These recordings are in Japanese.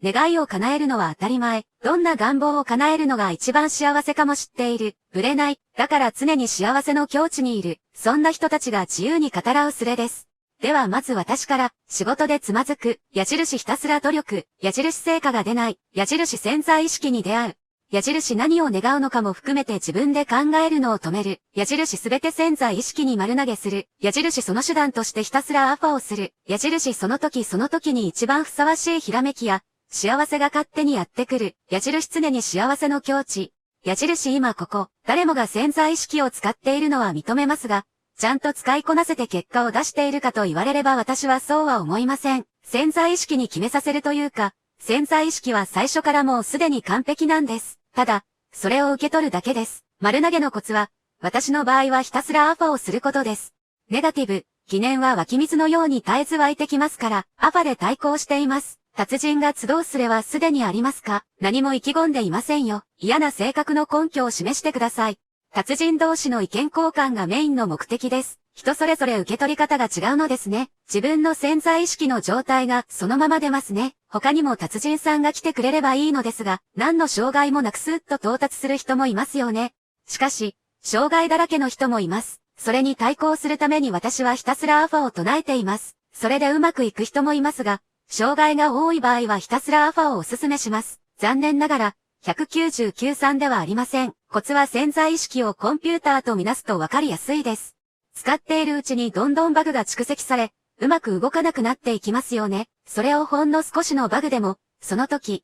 願いを叶えるのは当たり前。どんな願望を叶えるのが一番幸せかも知っている。ぶれない。だから常に幸せの境地にいる。そんな人たちが自由に語らうスレです。ではまず私から、仕事でつまずく、矢印ひたすら努力、矢印成果が出ない、矢印潜在意識に出会う。矢印何を願うのかも含めて自分で考えるのを止める。矢印すべて潜在意識に丸投げする。矢印その手段としてひたすらアファをする。矢印その時その時に一番ふさわしいひらめきや、幸せが勝手にやってくる。矢印常に幸せの境地。矢印今ここ。誰もが潜在意識を使っているのは認めますが、ちゃんと使いこなせて結果を出しているかと言われれば私はそうは思いません。潜在意識に決めさせるというか、潜在意識は最初からもうすでに完璧なんです。ただ、それを受け取るだけです。丸投げのコツは、私の場合はひたすらアファをすることです。ネガティブ、疑念は湧き水のように絶えず湧いてきますから、アファで対抗しています。達人が集うスレはすでにありますか？何も意気込んでいませんよ。嫌な性格の根拠を示してください。達人同士の意見交換がメインの目的です。人それぞれ受け取り方が違うのですね。自分の潜在意識の状態がそのまま出ますね。他にも達人さんが来てくれればいいのですが、何の障害もなくスーッと到達する人もいますよね。しかし、障害だらけの人もいます。それに対抗するために私はひたすらアファを唱えています。それでうまくいく人もいますが、障害が多い場合はひたすらアファをお勧めします。残念ながら、199.3ではありません。コツは潜在意識をコンピューターとみなすとわかりやすいです。使っているうちにどんどんバグが蓄積され、うまく動かなくなっていきますよね。それをほんの少しのバグでも、その時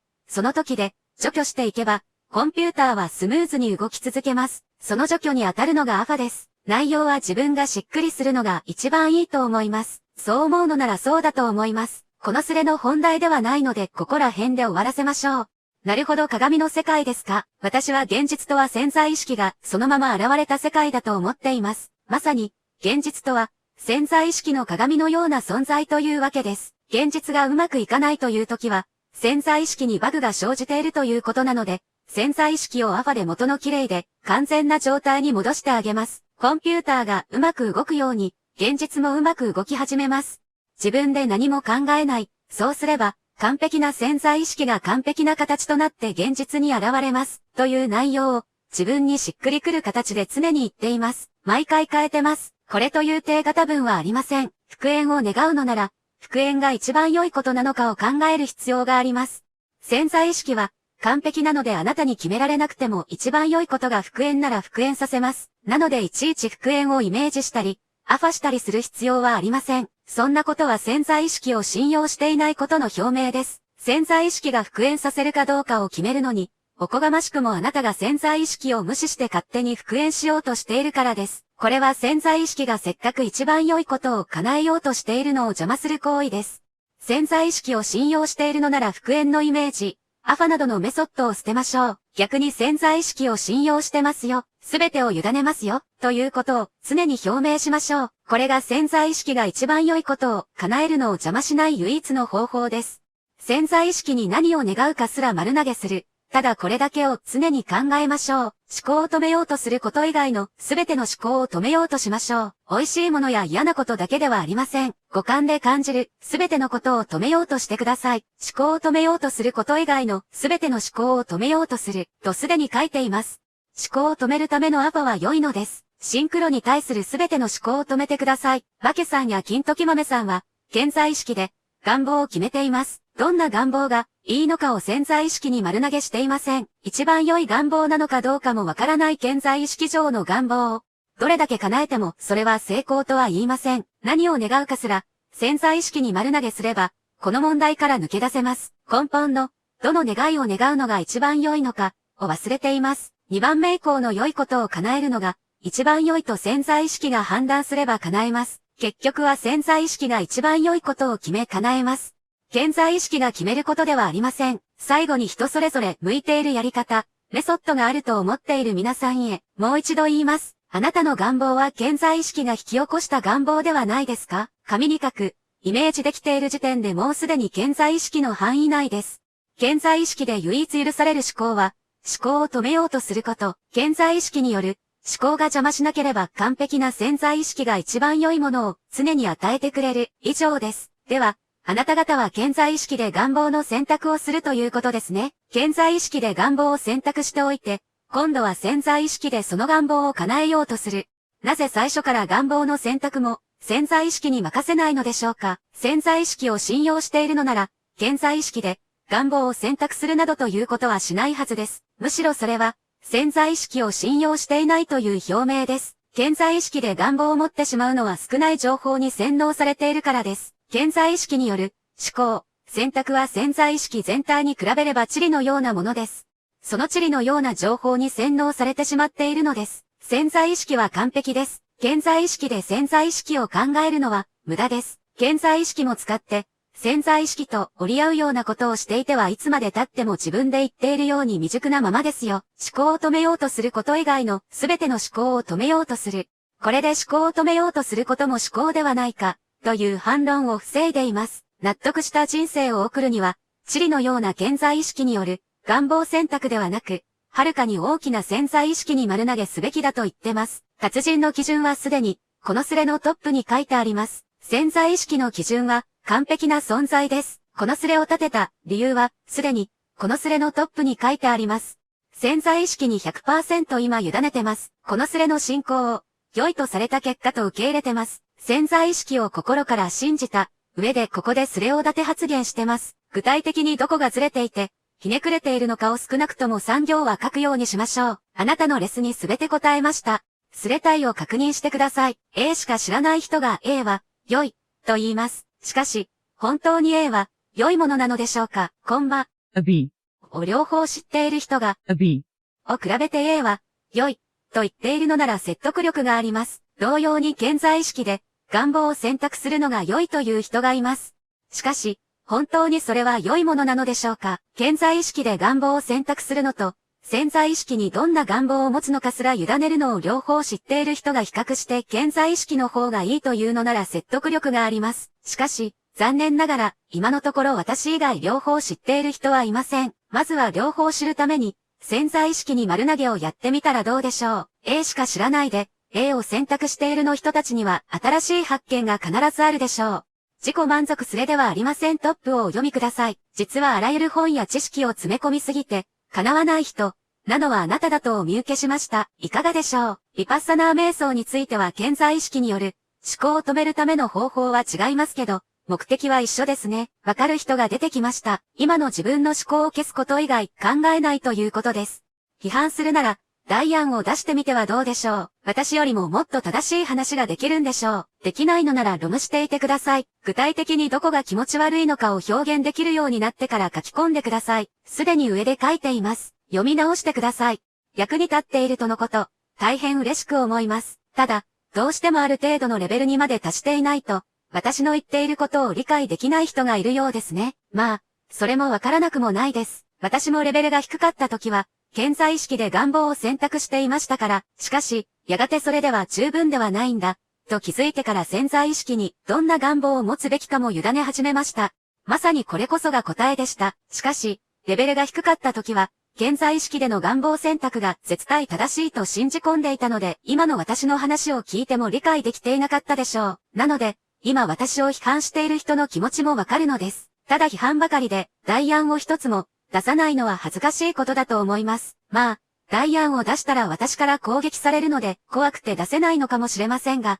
で除去していけば、コンピューターはスムーズに動き続けます。その除去に当たるのがアファです。内容は自分がしっくりするのが一番いいと思います。そう思うのならそうだと思います。このスレの本題ではないのでここら辺で終わらせましょう。なるほど鏡の世界ですか。私は現実とは潜在意識がそのまま現れた世界だと思っています。まさに、現実とは潜在意識の鏡のような存在というわけです。現実がうまくいかないという時は、潜在意識にバグが生じているということなので、潜在意識をアファで元の綺麗で完全な状態に戻してあげます。コンピューターがうまく動くように、現実もうまく動き始めます。自分で何も考えない。そうすれば、完璧な潜在意識が完璧な形となって現実に現れます。という内容を自分にしっくりくる形で常に言っています。毎回変えてます。これという定型文はありません。復縁を願うのなら、復縁が一番良いことなのかを考える必要があります。潜在意識は完璧なのであなたに決められなくても一番良いことが復縁なら復縁させます。なのでいちいち復縁をイメージしたり、アファしたりする必要はありません。そんなことは潜在意識を信用していないことの表明です。潜在意識が復縁させるかどうかを決めるのに、おこがましくもあなたが潜在意識を無視して勝手に復縁しようとしているからです。これは潜在意識がせっかく一番良いことを叶えようとしているのを邪魔する行為です。潜在意識を信用しているのなら復縁のイメージ、アファなどのメソッドを捨てましょう。逆に潜在意識を信用してますよ。すべてを委ねますよ。ということを常に表明しましょう。これが潜在意識が一番良いことを叶えるのを邪魔しない唯一の方法です。潜在意識に何を願うかすら丸投げする。ただこれだけを常に考えましょう。思考を止めようとすること以外のすべての思考を止めようとしましょう。美味しいものや嫌なことだけではありません。五感で感じるすべてのことを止めようとしてください。思考を止めようとすること以外のすべての思考を止めようとするとすでに書いています。思考を止めるためのアファは良いのです。シンクロに対するすべての思考を止めてください。バケさんや金時豆さんは潜在意識で願望を決めています。どんな願望がいいのかを潜在意識に丸投げしていません。一番良い願望なのかどうかもわからない潜在意識上の願望をどれだけ叶えてもそれは成功とは言いません。何を願うかすら潜在意識に丸投げすればこの問題から抜け出せます。根本のどの願いを願うのが一番良いのかを忘れています。2番目以降の良いことを叶えるのが一番良いと潜在意識が判断すれば叶えます。結局は潜在意識が一番良いことを決め叶えます。潜在意識が決めることではありません。最後に人それぞれ向いているやり方、メソッドがあると思っている皆さんへ、もう一度言います。あなたの願望は潜在意識が引き起こした願望ではないですか？紙に書く、イメージできている時点でもうすでに潜在意識の範囲内です。潜在意識で唯一許される思考は、思考を止めようとすること、潜在意識による思考が邪魔しなければ完璧な潜在意識が一番良いものを常に与えてくれる以上です。では、あなた方は健在意識で願望の選択をするということですね。健在意識で願望を選択しておいて、今度は潜在意識でその願望を叶えようとする。なぜ最初から願望の選択も潜在意識に任せないのでしょうか。潜在意識を信用しているのなら、健在意識で願望を選択するなどということはしないはずです。むしろそれは、潜在意識を信用していないという表明です。健在意識で願望を持ってしまうのは少ない情報に洗脳されているからです。健在意識による思考、選択は潜在意識全体に比べれば塵のようなものです。その塵のような情報に洗脳されてしまっているのです。潜在意識は完璧です。健在意識で潜在意識を考えるのは無駄です。健在意識も使って潜在意識と折り合うようなことをしていてはいつまで経っても自分で言っているように未熟なままですよ。思考を止めようとすること以外のすべての思考を止めようとする。これで思考を止めようとすることも思考ではないかという反論を防いでいます。納得した人生を送るには、塵のような健在意識による願望選択ではなく、はるかに大きな潜在意識に丸投げすべきだと言ってます。達人の基準はすでに、このスレのトップに書いてあります。潜在意識の基準は、完璧な存在です。このスレを立てた理由は、すでに、このスレのトップに書いてあります。潜在意識に 100% 今委ねてます。このスレの進行を、良いとされた結果と受け入れてます。潜在意識を心から信じた上でここでスレを立て発言してます。具体的にどこがずれていて、ひねくれているのかを少なくとも3行は書くようにしましょう。あなたのレスにすべて答えました。スレ体を確認してください。A しか知らない人が A は良いと言います。しかし、本当に A は良いものなのでしょうか。コンマ B を両方知っている人が B を比べて A は良いと言っているのなら説得力があります。同様に健在意識で願望を選択するのが良いという人がいます。しかし、本当にそれは良いものなのでしょうか。健在意識で願望を選択するのと、潜在意識にどんな願望を持つのかすら委ねるのを両方知っている人が比較して健在意識の方がいいというのなら説得力があります。しかし、残念ながら、今のところ私以外両方知っている人はいません。まずは両方知るために、潜在意識に丸投げをやってみたらどうでしょう。A しか知らないで、A を選択しているの人たちには新しい発見が必ずあるでしょう。自己満足すれではありません。トップをお読みください。実はあらゆる本や知識を詰め込みすぎて、叶わない人、なのはあなただとお見受けしました。いかがでしょう。ヴィパッサナー瞑想については健在意識による思考を止めるための方法は違いますけど、目的は一緒ですね。わかる人が出てきました。今の自分の思考を消すこと以外考えないということです。批判するなら、代案を出してみてはどうでしょう。私よりももっと正しい話ができるんでしょう。できないのならロムしていてください。具体的にどこが気持ち悪いのかを表現できるようになってから書き込んでください。すでに上で書いています。読み直してください。役に立っているとのこと、大変嬉しく思います。ただ、どうしてもある程度のレベルにまで達していないと、私の言っていることを理解できない人がいるようですね。まあ、それもわからなくもないです。私もレベルが低かった時は、健在意識で願望を選択していましたから、しかし、やがてそれでは十分ではないんだ、と気づいてから潜在意識にどんな願望を持つべきかも委ね始めました。まさにこれこそが答えでした。しかし、レベルが低かった時は、健在意識での願望選択が絶対正しいと信じ込んでいたので、今の私の話を聞いても理解できていなかったでしょう。なので、今私を批判している人の気持ちもわかるのです。ただ批判ばかりで、代案を一つも出さないのは恥ずかしいことだと思います。まあ、代案を出したら私から攻撃されるので怖くて出せないのかもしれませんが。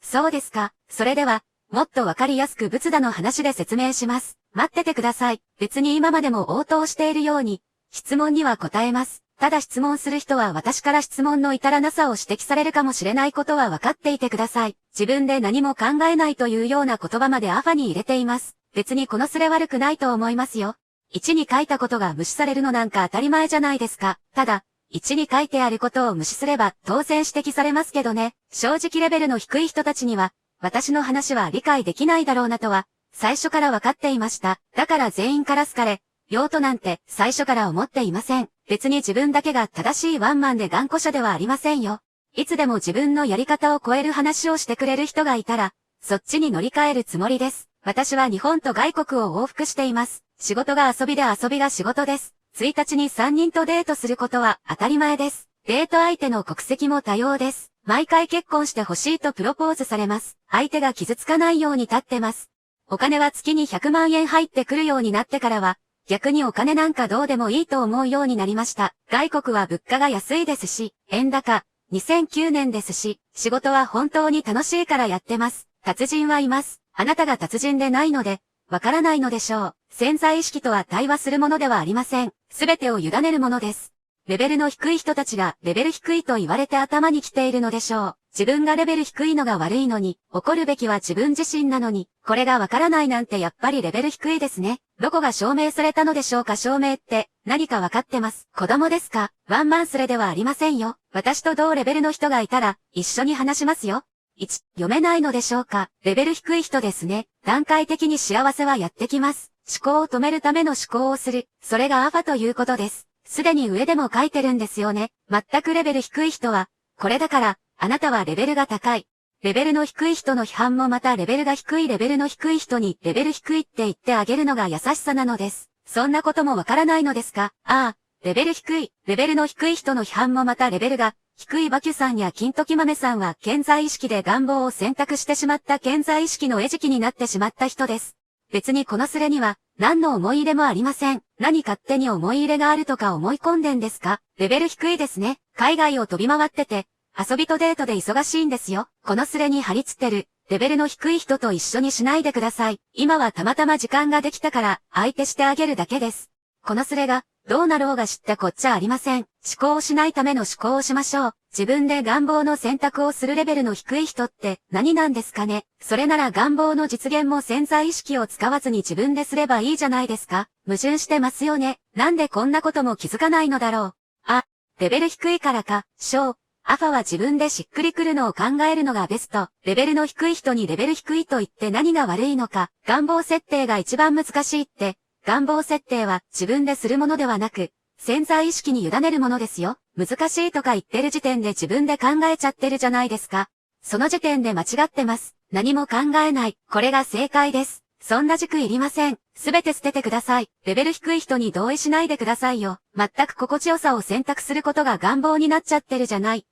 そうですか。それでは、もっとわかりやすく仏陀の話で説明します。待っててください。別に今までも応答しているように、質問には答えます。ただ質問する人は私から質問の至らなさを指摘されるかもしれないことは分かっていてください。自分で何も考えないというような言葉までアファに入れています。別にこのスレ悪くないと思いますよ。1に書いたことが無視されるのなんか当たり前じゃないですか。ただ、1に書いてあることを無視すれば当然指摘されますけどね。正直レベルの低い人たちには、私の話は理解できないだろうなとは、最初から分かっていました。だから全員から好かれ、用途なんて最初から思っていません。別に自分だけが正しいワンマンで頑固者ではありませんよ。いつでも自分のやり方を超える話をしてくれる人がいたら、そっちに乗り換えるつもりです。私は日本と外国を往復しています。仕事が遊びで遊びが仕事です。1日に3人とデートすることは当たり前です。デート相手の国籍も多様です。毎回結婚してほしいとプロポーズされます。相手が傷つかないように立ってます。お金は月に100万円入ってくるようになってからは、逆にお金なんかどうでもいいと思うようになりました。外国は物価が安いですし、円高、2009年ですし、仕事は本当に楽しいからやってます。達人はいます。あなたが達人でないので、わからないのでしょう。潜在意識とは対話するものではありません。すべてを委ねるものです。レベルの低い人たちがレベル低いと言われて頭に来ているのでしょう。自分がレベル低いのが悪いのに、怒るべきは自分自身なのに、これがわからないなんてやっぱりレベル低いですね。どこが証明されたのでしょうか。証明って何かわかってます。子供ですか？ワンマンスレではありませんよ。私と同レベルの人がいたら一緒に話しますよ。1、読めないのでしょうか。レベル低い人ですね。段階的に幸せはやってきます。思考を止めるための思考をする。それがアファということです。すでに上でも書いてるんですよね。全くレベル低い人は、これだから、あなたはレベルが高い。レベルの低い人の批判もまたレベルが低いレベルの低い人にレベル低いって言ってあげるのが優しさなのです。そんなこともわからないのですか？ああ、レベル低い。レベルの低い人の批判もまたレベルが低いバキュさんや金時豆さんは顕在意識で願望を選択してしまった顕在意識の餌食になってしまった人です。別にこのスレには何の思い入れもありません。何勝手に思い入れがあるとか思い込んでんですか？レベル低いですね。海外を飛び回ってて、遊びとデートで忙しいんですよ。このスレに張り付ってる、レベルの低い人と一緒にしないでください。今はたまたま時間ができたから、相手してあげるだけです。このスレが、どうなろうが知ったこっちゃありません。思考をしないための思考をしましょう。自分で願望の選択をするレベルの低い人って何なんですかね。それなら願望の実現も潜在意識を使わずに自分ですればいいじゃないですか。矛盾してますよね。なんでこんなことも気づかないのだろう。あ、レベル低いからか、アファは自分でしっくりくるのを考えるのがベスト。レベルの低い人にレベル低いと言って何が悪いのか。願望設定が一番難しいって、願望設定は自分でするものではなく、潜在意識に委ねるものですよ。難しいとか言ってる時点で自分で考えちゃってるじゃないですか。その時点で間違ってます。何も考えない。これが正解です。そんな軸いりません。すべて捨ててください。レベル低い人に同意しないでくださいよ。全く心地よさを選択することが願望になっちゃってるじゃない。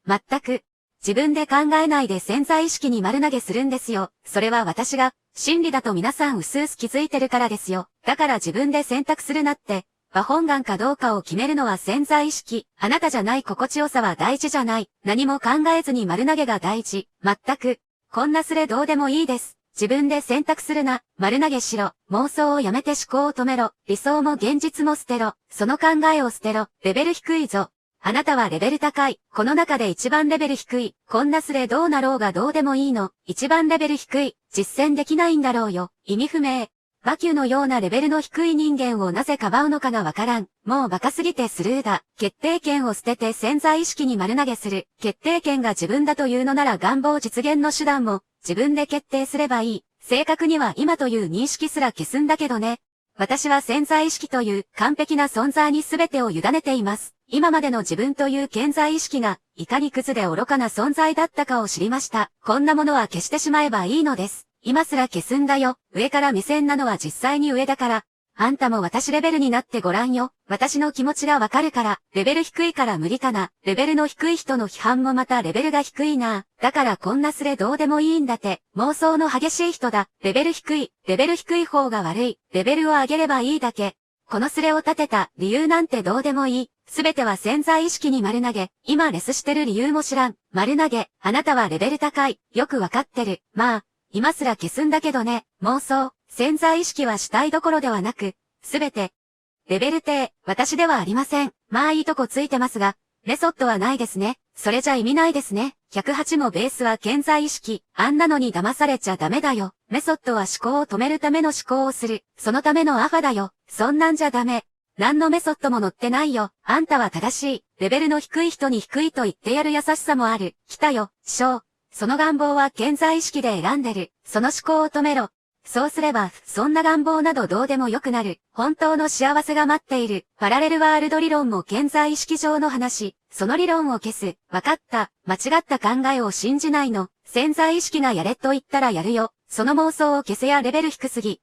全く。自分で考えないで潜在意識に丸投げするんですよ。それは私が真理だと皆さん薄々気づいてるからですよ。だから自分で選択するなって。和本願かどうかを決めるのは潜在意識。あなたじゃない心地よさは大事じゃない。何も考えずに丸投げが大事。全く。こんなスレどうでもいいです。自分で選択するな。丸投げしろ。妄想をやめて思考を止めろ。理想も現実も捨てろ。その考えを捨てろ。レベル低いぞ。あなたはレベル高い。この中で一番レベル低い。こんなスレどうなろうがどうでもいいの。一番レベル低い。実践できないんだろうよ。意味不明。バキューのようなレベルの低い人間をなぜかばうのかがわからん。もうバカすぎてスルーだ。決定権を捨てて潜在意識に丸投げする。決定権が自分だというのなら願望実現の手段も自分で決定すればいい。正確には今という認識すら消すんだけどね。私は潜在意識という完璧な存在に全てを委ねています。今までの自分という顕在意識がいかにクズで愚かな存在だったかを知りました。こんなものは消してしまえばいいのです。今すら消すんだよ。上から目線なのは実際に上だから。あんたも私レベルになってごらんよ。私の気持ちがわかるから。レベル低いから無理かな。レベルの低い人の批判もまたレベルが低いな。だからこんなスレどうでもいいんだって。妄想の激しい人だ。レベル低い。レベル低い方が悪い。レベルを上げればいいだけ。このスレを立てた理由なんてどうでもいい。すべては潜在意識に丸投げ。今レスしてる理由も知らん。丸投げ。あなたはレベル高い。よくわかってる。まあ、今すら消すんだけどね。妄想。潜在意識は主体どころではなく、すべて。レベル低。私ではありません。まあいいとこついてますが、メソッドはないですね。それじゃ意味ないですね。108もベースは潜在意識。あんなのに騙されちゃダメだよ。メソッドは思考を止めるための思考をする。そのためのアファだよ。そんなんじゃダメ。何のメソッドも載ってないよ。あんたは正しい。レベルの低い人に低いと言ってやる優しさもある。来たよ。その願望は潜在意識で選んでる。その思考を止めろ。そうすれば、そんな願望などどうでもよくなる。本当の幸せが待っている。パラレルワールド理論も潜在意識上の話。その理論を消す。わかった。間違った考えを信じないの。潜在意識がやれと言ったらやるよ。その妄想を消せやレベル低すぎ。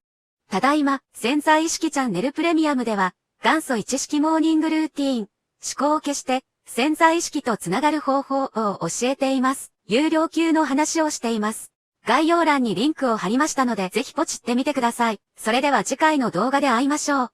ただいま、潜在意識チャンネルプレミアムでは、元祖1式モーニングルーティーン。思考を消して、潜在意識とつながる方法を教えています。有料級の話をしています。概要欄にリンクを貼りましたのでぜひポチってみてください。それでは次回の動画で会いましょう。